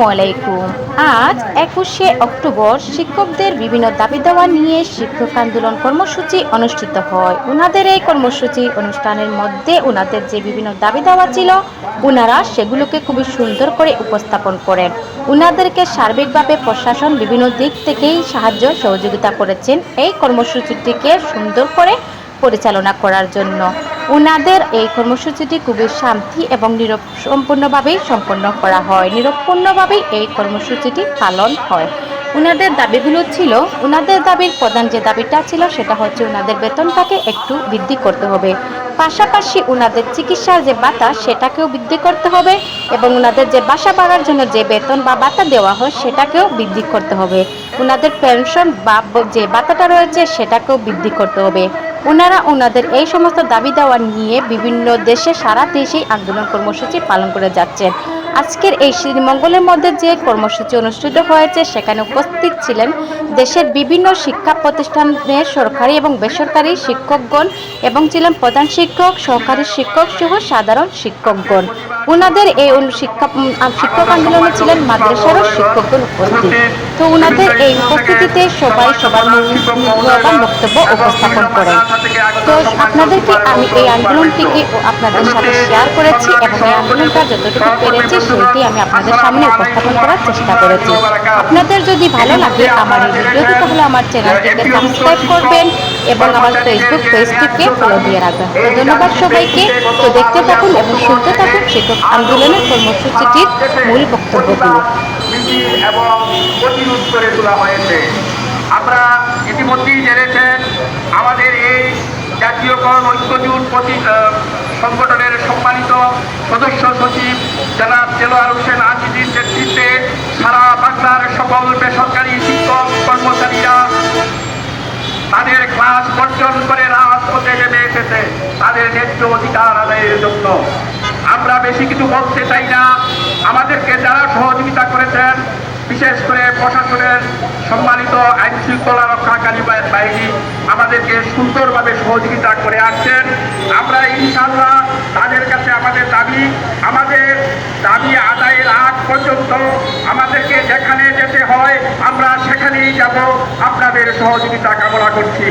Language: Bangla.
আসসালামু আলাইকুম। আজ ২১শে অক্টোবর শিক্ষকদের বিভিন্ন দাবি দেওয়া নিয়ে শিক্ষক আন্দোলন কর্মসূচি অনুষ্ঠিত হয়। উনাদের এই কর্মসূচি অনুষ্ঠানের মধ্যে উনাদের যে বিভিন্ন দাবি দেওয়া ছিল, উনারা সেগুলোকে খুবই সুন্দর করে উপস্থাপন করেন। উনাদেরকে সার্বিকভাবে প্রশাসন বিভিন্ন দিক থেকেই সাহায্য সহযোগিতা করেছেন এই কর্মসূচিটিকে সুন্দর করে পরিচালনা করার জন্য। উনাদের এই কর্মসূচিটি খুবই শান্তি এবং সম্পূর্ণভাবেই সম্পন্ন করা হয়, নিরপেক্ষভাবেই এই কর্মসূচিটি পালন হয়। উনাদের দাবিগুলো ছিল, উনাদের দাবির প্রধান যে দাবিটা ছিল সেটা হচ্ছে উনাদের বেতনটাকে একটু বৃদ্ধি করতে হবে, পাশাপাশি উনাদের চিকিৎসার যে ভাতা সেটাকেও বৃদ্ধি করতে হবে এবং উনাদের যে বাসা ভাড়ার জন্য যে বেতন বা ভাতা দেওয়া হয় সেটাকেও বৃদ্ধি করতে হবে। উনাদের পেনশন বা যে ভাতাটা রয়েছে সেটাকেও বৃদ্ধি করতে হবে। ওনারা ওনাদের এই সমস্ত দাবি দেওয়া নিয়ে বিভিন্ন দেশে, সারা দেশেই আন্দোলন কর্মসূচি পালন করে যাচ্ছেন। আজকের এই শ্রীমঙ্গলের মধ্যে যে কর্মসূচি অনুষ্ঠিত হয়েছে সেখানে উপস্থিত ছিলেন দেশের বিভিন্ন শিক্ষা প্রতিষ্ঠানের সরকারি এবং বেসরকারি শিক্ষকগণ এবং ছিলেন প্রধান শিক্ষক, সহকারী শিক্ষক সহ সাধারণ শিক্ষকগণ। ওনাদের এই শিক্ষক আন্দোলনে ছিলেন মাদ্রাসারও শিক্ষকগণ উপস্থিত। তো ওনাদের এই উপস্থিতিতে সবাই সবার মূল্যবান বক্তব্য উপস্থাপন করেন। তো আপনাদেরকে আমি এই আন্দোলনটিকে আপনাদের সাথে শেয়ার করেছি এবং এই আন্দোলনটা যতটুকু পেরেছি সেটি আমি আপনাদের সামনে উপস্থাপন করার চেষ্টা করেছি। আপনাদের যদি ভালো লাগে আমার এই ভিডিওটি, তাহলে আমার চ্যানেলটিকে সাবস্ক্রাইব করবেন এবং আমার ফেসবুক পেজটিকে ফলো দিয়ে রাখবেন। তো ধন্যবাদ সবাইকে। তো দেখতে থাকুন এবং শুনতে থাকুন শিক্ষক আন্দোলনের কর্মসূচিটির মূল বক্তব্যগুলো। এবং প্রতিরোধ করে তোলা হয়েছে। আমরা ইতিমধ্যেই জেনেছেন আমাদের এই জাতীয়করণ ঐক্যজোট সংগঠনের সম্মানিত সদস্য সচিব জনাব দেলোয়ার হোসেন আজিজের নেতৃত্বে সারা বাংলার সকল বেসরকারি শিক্ষক কর্মচারীরা তাদের ক্লাস বর্জন করে রাজপথে নেমে এসেছে তাদের ন্যায্য অধিকার আদায়ের জন্য। আমরা বেশি কিছু বলতে চাই না। আমাদেরকে যারা সহযোগিতা করেছেন, বিশেষ করে প্রশাসনের সম্মানিত আইন শৃঙ্খলা রক্ষাকারী বাহিনী আমাদেরকে সুন্দরভাবে সহযোগিতা করে আসছেন। আমরা ইনশাআল্লাহ তাদের কাছে আমাদের দাবি আদায়ের আগ পর্যন্ত আমাদেরকে যেখানে যেতে হয় আমরা সেখানেই যাব। আপনাদের সহযোগিতা কামনা করছি।